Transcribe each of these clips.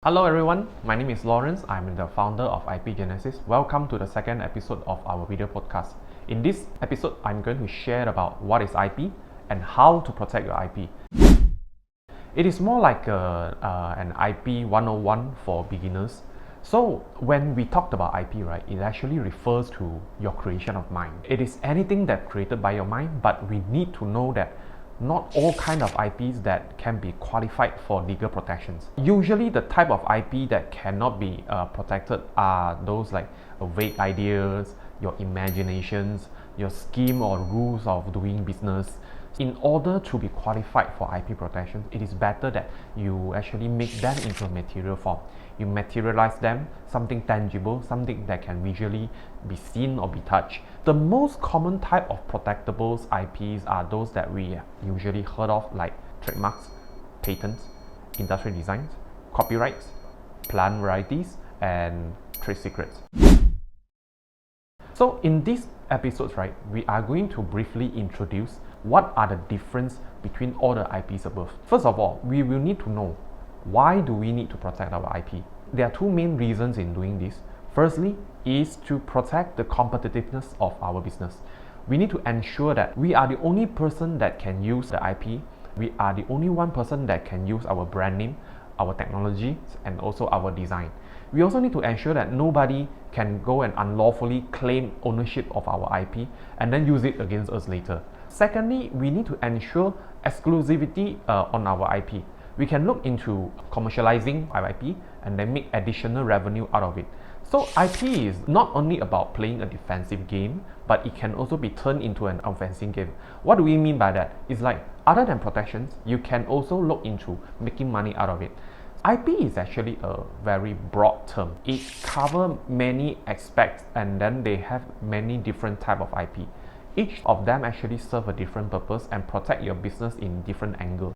Hello everyone, my name is Lawrence. I'm the founder of IP Genesis. Welcome to the second episode of our video podcast. In this episode, I'm going to share about what is IP and how to protect your IP. It is more like an IP 101 for beginners. So when we talked about IP, right, it actually refers to your creation of mind. It is anything that's created by your mind, but we need to know that not all kind of IPs that can be qualified for legal protections. Usually the type of IP that cannot be protected are those like vague ideas, your imaginations, your scheme or rules of doing business. In order to be qualified for IP protection, it is better that you actually make them into a material form. You materialize them, something tangible, something that can visually be seen or be touched. The most common type of protectables IPs are those that we usually heard of, like trademarks, patents, industrial designs, copyrights, plant varieties, and trade secrets. So in these episodes, right, we are going to briefly introduce what are the difference between all the IPs above. First of all, we will need to know why do we need to protect our IP. There are two main reasons in doing this. Firstly, is to protect the competitiveness of our business. We need to ensure that we are the only person that can use the IP. We are the only one person that can use our brand name, our technology, and also our design. We also need to ensure that nobody can go and unlawfully claim ownership of our IP and then use it against us later. Secondly, we need to ensure exclusivity on our IP. We can look into commercializing our IP and then make additional revenue out of it. So IP is not only about playing a defensive game, but it can also be turned into an offensive game. What do we mean by that? It's like, other than protections, you can also look into making money out of it. IP is actually a very broad term. It covers many aspects and then they have many different type of IP. Each of them actually serve a different purpose and protect your business in different angles.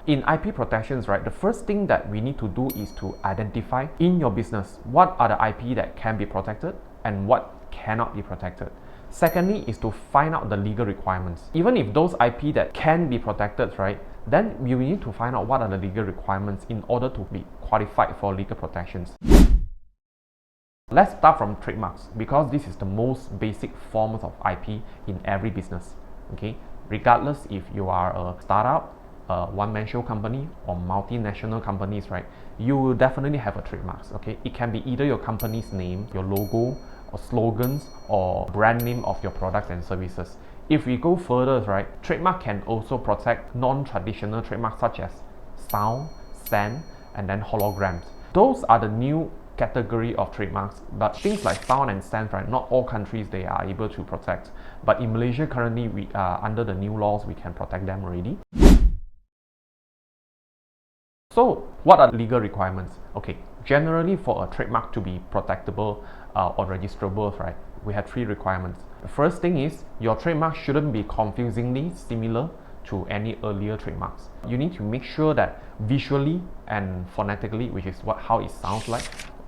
In IP protections, right, the first thing that we need to do is to identify in your business what are the IP that can be protected and what cannot be protected. Secondly is to find out the legal requirements. Even if those IP that can be protected, right, then we will need to find out what are the legal requirements in order to be qualified for legal protections. Let's start from trademarks because this is the most basic forms of IP in every business. Okay, regardless if you are a startup, a one-man show company, or multinational companies, right, you will definitely have a trademarks. Okay, it can be either your company's name, your logo, or slogans, or brand name of your products and services. If we go further, right, trademark can also protect non-traditional trademarks such as sound, scent, and then holograms. Those are the new category of trademarks, but things like sound and scent, right, not all countries they are able to protect. But in Malaysia currently, we under the new laws, we can protect them already. So what are the legal requirements? Okay, generally for a trademark to be protectable or registrable, right, we have three requirements. The first thing is your trademark shouldn't be confusingly similar to any earlier trademarks. You need to make sure that visually and phonetically, which is how it sounds like,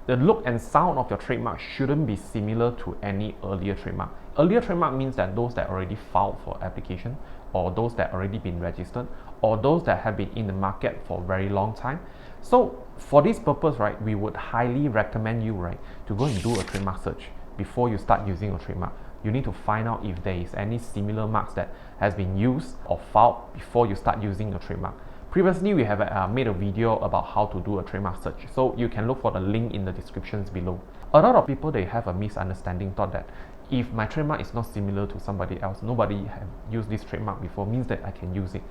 the look and sound of your trademark shouldn't be similar to any earlier trademark. Earlier trademark means that those that already filed for application, or those that already been registered, or those that have been in the market for a very long time. So for this purpose, right, we would highly recommend you, right, to go and do a trademark search before you start using a trademark. You need to find out if there is any similar marks that has been used or filed before you start using a trademark. Previously, we have made a video about how to do a trademark search, so you can look for the link in the descriptions below. A lot of people, they have a misunderstanding thought that if my trademark is not similar to somebody else, nobody have used this trademark before, means that I can use it.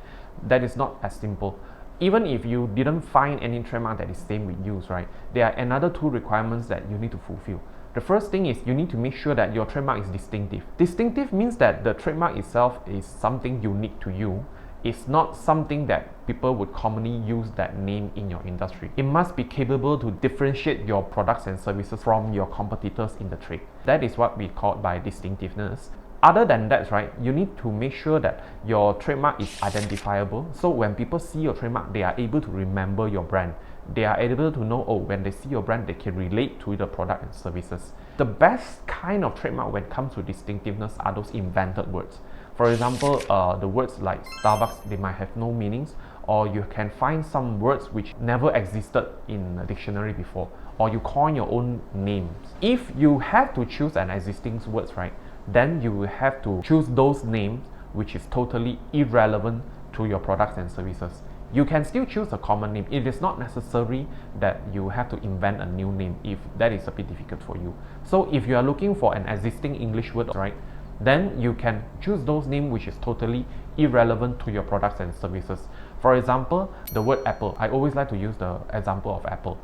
That is not as simple. Even if you didn't find any trademark that is same with you, right, there are another two requirements that you need to fulfill. The first thing is you need to make sure that your trademark is distinctive. Distinctive means that the trademark itself is something unique to you. It's not something that people would commonly use that name in your industry. It must be capable to differentiate your products and services from your competitors in the trade. That is what we call by distinctiveness. Other than that, right, you need to make sure that your trademark is identifiable. So when people see your trademark, they are able to remember your brand. They are able to know, oh, when they see your brand, they can relate to the product and services. The best kind of trademark when it comes to distinctiveness are those invented words. For example, the words like Starbucks, they might have no meanings, or you can find some words which never existed in a dictionary before, or you coin your own names. If you have to choose an existing words, right, then you will have to choose those names which is totally irrelevant to your products and services. You can still choose a common name. It is not necessary that you have to invent a new name if that is a bit difficult for you. So if you are looking for an existing English word, right, then you can choose those names which is totally irrelevant to your products and services. For example, the word Apple. I always like to use the example of Apple.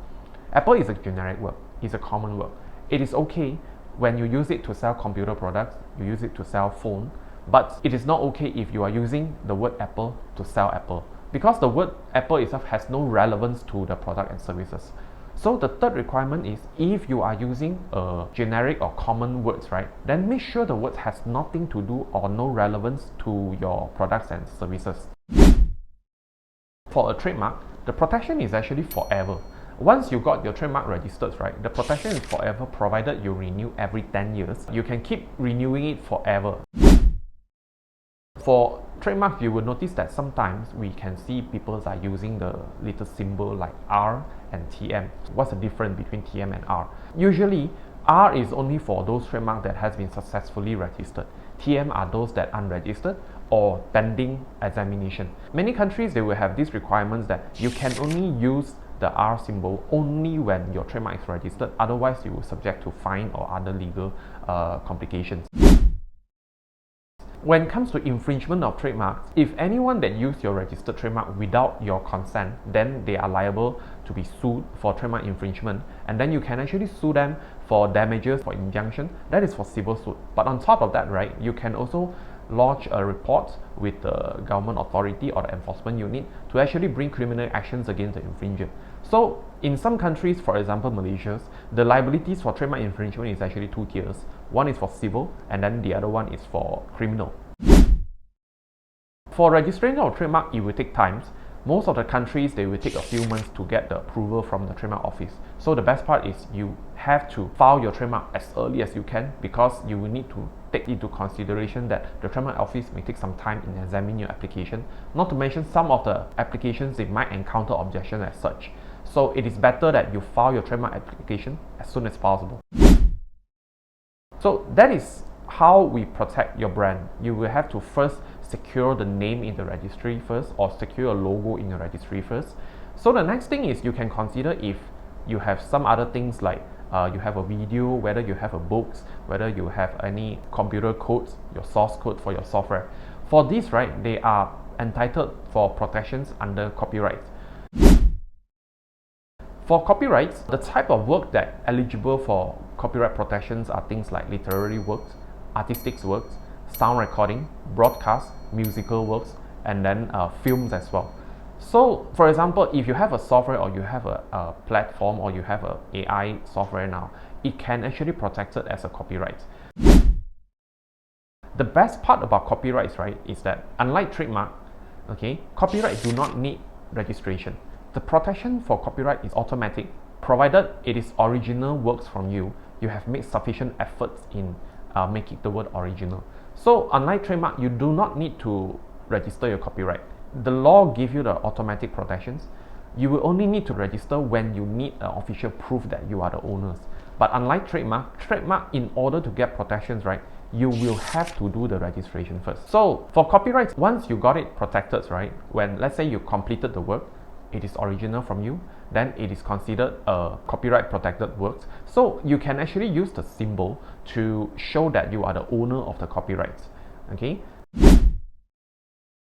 Apple is a generic word. It's a common word. It is okay when you use it to sell computer products, you use it to sell phone, but it is not okay if you are using the word Apple to sell Apple, because the word Apple itself has no relevance to the product and services. So the third requirement is, if you are using a generic or common words, right, then make sure the word has nothing to do or no relevance to your products and services. For a trademark, the protection is actually forever. Once you got your trademark registered, right, the protection is forever provided you renew every 10 years. You can keep renewing it forever. For trademarks, you will notice that sometimes we can see people are using the little symbol like R and TM. What's the difference between TM and R? Usually, R is only for those trademarks that has been successfully registered. TM are those that unregistered or pending examination. Many countries, they will have these requirements that you can only use the R symbol only when your trademark is registered. Otherwise, you will subject to fine or other legal complications. When it comes to infringement of trademarks, if anyone that use your registered trademark without your consent, then they are liable to be sued for trademark infringement, and then you can actually sue them for damages, for injunction. That is for civil suit. But on top of that, right, you can also lodge a report with the government authority or the enforcement unit to actually bring criminal actions against the infringer. So in some countries, for example Malaysia, the liabilities for trademark infringement is actually 2 tiers. One is for civil, and then the other one is for criminal. For registering of trademark, it will take time. Most of the countries, they will take a few months to get the approval from the trademark office. So the best part is you have to file your trademark as early as you can, because you will need to take into consideration that the trademark office may take some time in examining your application. Not to mention some of the applications, they might encounter objection as such. So it is better that you file your trademark application as soon as possible. So that is how we protect your brand. You will have to first secure the name in the registry first, or secure a logo in the registry first. So the next thing is you can consider if you have some other things like you have a video, whether you have a books, whether you have any computer codes, your source code for your software. For this, right, they are entitled for protections under copyright. For copyrights, the type of work that eligible for copyright protections are things like literary works, artistic works, sound recording, broadcast, musical works, and then films as well. So for example, if you have a software, or you have a platform, or you have a AI software now, it can actually protect it as a copyright. The best part about copyrights, right, is that unlike trademark, okay, copyright do not need registration. The protection for copyright is automatic, provided it is original works from you. You have made sufficient efforts in making the word original. So unlike trademark, you do not need to register your copyright. The law gives you the automatic protections. You will only need to register when you need an official proof that you are the owners. But unlike trademark, in order to get protections, right, you will have to do the registration first. So for copyrights, once you got it protected, right, when let's say you completed the work, it is original from you, then it is considered a copyright protected work. So you can actually use the symbol to show that you are the owner of the copyrights. Okay.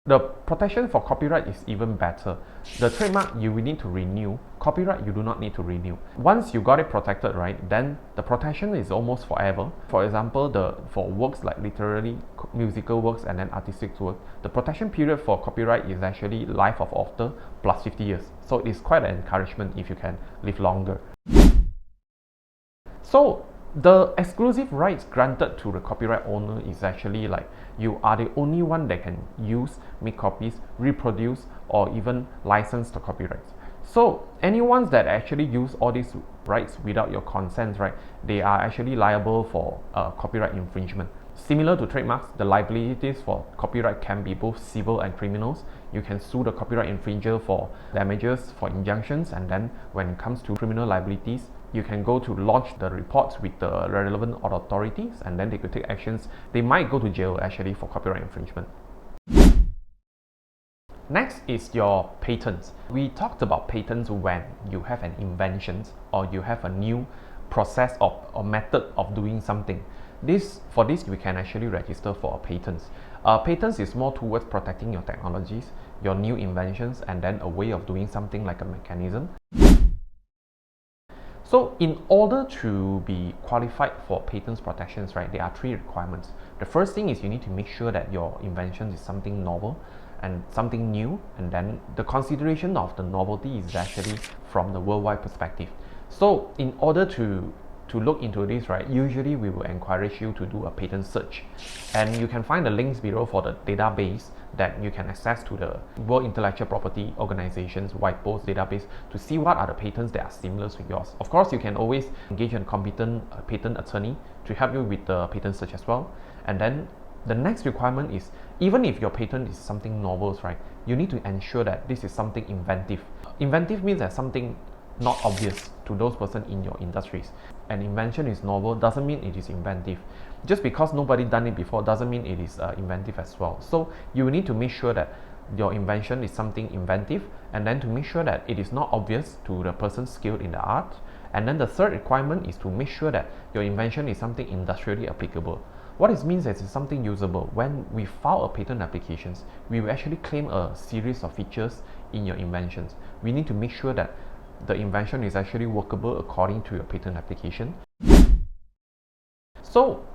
The protection for copyright is even better. The trademark, you will need to renew. Copyright, you do not need to renew. Once you got it protected, right, then the protection is almost forever. For example, for works like literary, musical works, and then artistic work, the protection period for copyright is actually life of author plus 50 years. So it's quite an encouragement if you can live longer. So the exclusive rights granted to the copyright owner is actually like you are the only one that can use, make copies, reproduce, or even license the copyrights. So anyone that actually use all these rights without your consent, right, they are actually liable for copyright infringement. Similar to trademarks, the liabilities for copyright can be both civil and criminals. You can sue the copyright infringer for damages, for injunctions, and then when it comes to criminal liabilities, you can go to lodge the reports with the relevant authorities, and then they could take actions. They might go to jail actually for copyright infringement. Next is your patents. We talked about patents when you have an invention or you have a new process or method of doing something. For this, we can actually register for a patents. Patents is more towards protecting your technologies, your new inventions, and then a way of doing something like a mechanism. So in order to be qualified for patents protections, right, there are 3 requirements. The first thing is you need to make sure that your invention is something novel and something new, and then the consideration of the novelty is actually from the worldwide perspective. So in order to look into this, right, usually we will encourage you to do a patent search, and you can find the links below for the database that you can access to the World Intellectual Property Organization's white post database to see what are the patents that are similar to yours. Of course, you can always engage a competent patent attorney to help you with the patent search as well. And then the next requirement is, even if your patent is something novel, right, you need to ensure that this is something inventive. Inventive means that something not obvious to those persons in your industries. An invention is novel doesn't mean it is inventive. Just because nobody done it before doesn't mean it is inventive as well. So you need to make sure that your invention is something inventive, and then to make sure that it is not obvious to the person skilled in the art. And then the third requirement is to make sure that your invention is something industrially applicable. What it means is it's something usable. When we file a patent applications, we will actually claim a series of features in your inventions. We need to make sure that the invention is actually workable according to your patent application. So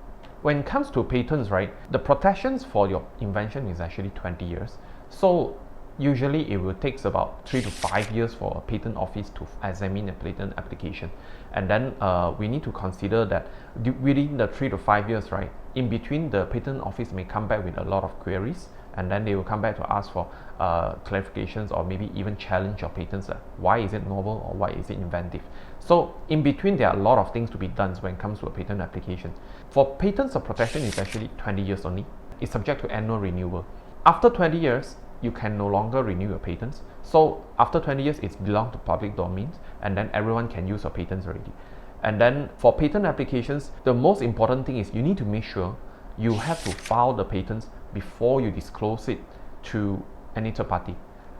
when it comes to patents, right, the protections for your invention is actually 20 years. So usually it will take about 3 to 5 years for a patent office to examine a patent application. And then we need to consider that within the 3 to 5 years, right, in between, the patent office may come back with a lot of queries, and then they will come back to ask for clarifications or maybe even challenge your patents. Why is it novel or why is it inventive? So in between, there are a lot of things to be done when it comes to a patent application. For patents of protection, it's actually 20 years only. It's subject to annual renewal. After 20 years, you can no longer renew your patents. So after 20 years, it's belong to public domain, and then everyone can use your patents already. And then for patent applications, the most important thing is you need to make sure you have to file the patents before you disclose it to any third party.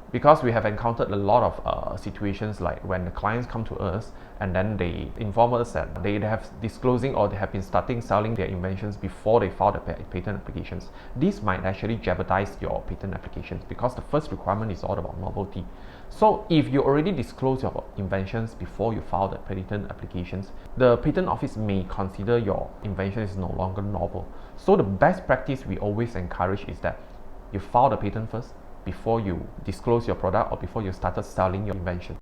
Because we have encountered a lot of situations like when the clients come to us and then they inform us that they have disclosing or they have been starting selling their inventions before they file the patent applications. This might actually jeopardize your patent applications because the first requirement is all about novelty. So if you already disclose your inventions before you file the patent applications, the patent office may consider your invention is no longer novel. So the best practice we always encourage is that you file the patent first before you disclose your product or before you started selling your invention.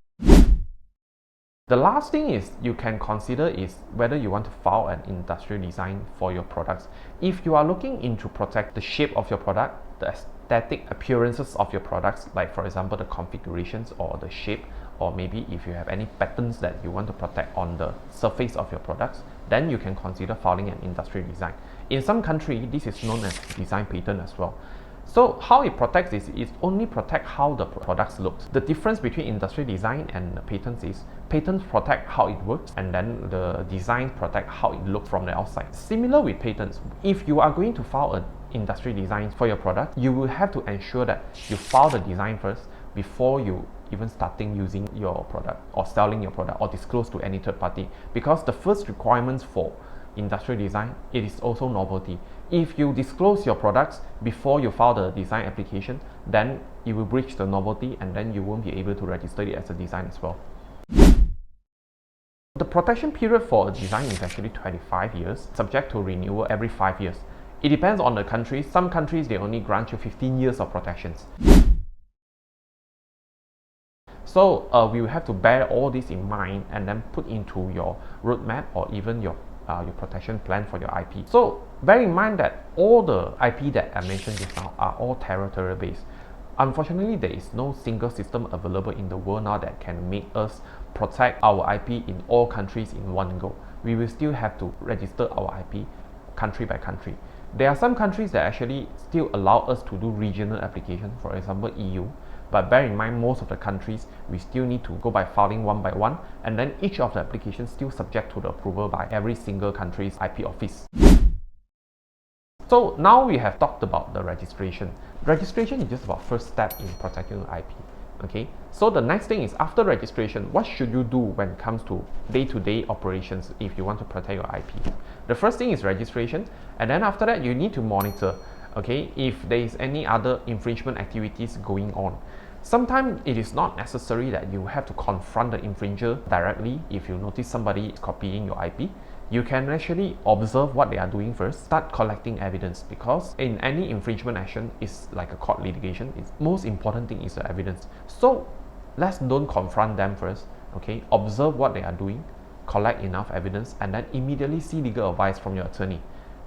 The last thing is you can consider is whether you want to file an industrial design for your products. If you are looking into protect the shape of your product, the aesthetic appearances of your products, like for example the configurations or the shape, or maybe if you have any patterns that you want to protect on the surface of your products, then you can consider filing an industrial design. In some countries, this is known as design patent as well. So how it protects is it only protect how the products look. The difference between industrial design and patents is patents protect how it works, and then the design protect how it looks from the outside. Similar with patents, if you are going to file an industrial design for your product, you will have to ensure that you file the design first before you even starting using your product or selling your product or disclose to any third party, because the first requirements for industrial design, it is also novelty. If you disclose your products before you file the design application, then you will breach the novelty and then you won't be able to register it as a design as well. The protection period for a design is actually 25 years, subject to renewal every 5 years. It depends on the country. Some countries, they only grant you 15 years of protections. So we will have to bear all this in mind and then put into your roadmap or even your protection plan for your IP. So bear in mind that all the IP that I mentioned just now are all territorial based. Unfortunately, there is no single system available in the world now that can make us protect our IP in all countries in one go. We will still have to register our IP country by country. There are some countries that actually still allow us to do regional application, for example EU, but bear in mind most of the countries we still need to go by filing one by one, and then each of the applications still subject to the approval by every single country's IP office. So now we have talked about the registration. Registration is just about first step in protecting your IP. Okay, so the next thing is after registration, what should you do when it comes to day-to-day operations if you want to protect your IP? The first thing is registration, and then after that you need to monitor, okay, if there is any other infringement activities going on. Sometimes it is not necessary that you have to confront the infringer directly if you notice somebody is copying your IP. You can actually observe what they are doing first, start collecting evidence, because in any infringement action is like a court litigation. It's most important thing is the evidence. So let's don't confront them first, okay? Observe what they are doing, collect enough evidence, and then immediately seek legal advice from your attorney.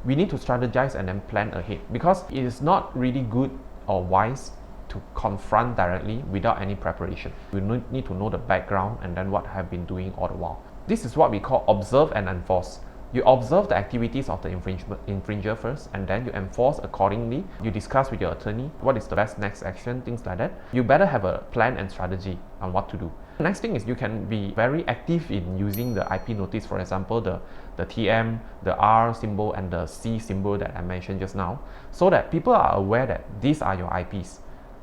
We need to strategize and then plan ahead, because it is not really good or wise to confront directly without any preparation. We need to know the background and then what have been doing all the while. This is what we call observe and enforce. You observe the activities of the infringer first, and then you enforce accordingly. You discuss with your attorney what is the best next action, things like that. You better have a plan and strategy on what to do. The next thing is you can be very active in using the IP notice, for example, the TM, the R symbol, and the C symbol that I mentioned just now, so that people are aware that these are your IPs.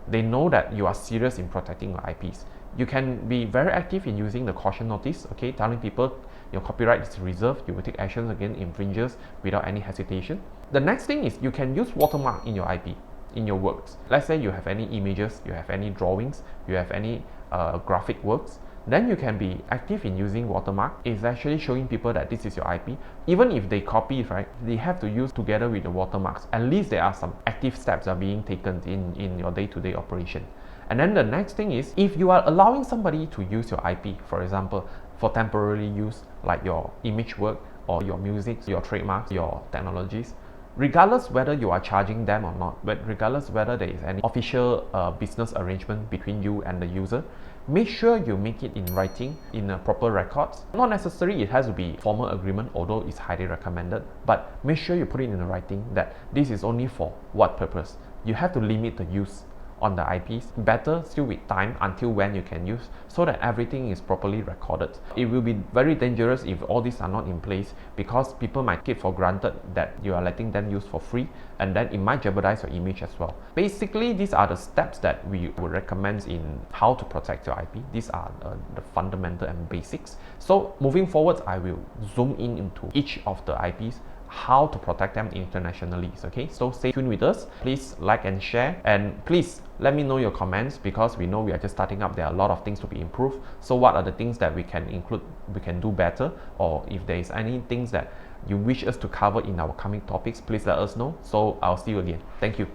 They know that you are serious in protecting your IPs. You can be very active in using the caution notice, okay, telling people your copyright is reserved, you will take actions against infringers without any hesitation. The next thing is you can use watermark in your IP, in your works. Let's say you have any images, you have any drawings, you have any graphic works, then you can be active in using watermark. It's actually showing people that this is your IP. Even if they copy it, right, they have to use together with the watermarks. At least there are some active steps are being taken in your day-to-day operation. And then the next thing is, if you are allowing somebody to use your IP, for example, for temporary use, like your image work or your music, your trademarks, your technologies, regardless whether you are charging them or not, but regardless whether there is any official business arrangement between you and the user, make sure you make it in writing, in a proper records. Not necessarily it has to be formal agreement, although it's highly recommended, but make sure you put it in the writing that this is only for what purpose. You have to limit the use on the IPs, better still with time until when you can use, so that everything is properly recorded. It will be very dangerous if all these are not in place, because people might take for granted that you are letting them use for free, and then it might jeopardize your image as well. Basically, these are the steps that we would recommend in how to protect your IP. These are the fundamental and basics. So moving forward, I will zoom in into each of the IPs, how to protect them internationally. Okay, so stay tuned with us. Please like and share, and please let me know your comments, because we know we are just starting up. There are a lot of things to be improved. So what are the things that we can include, we can do better, or if there is any things that you wish us to cover in our coming topics, please let us know. So I'll see you again. Thank you.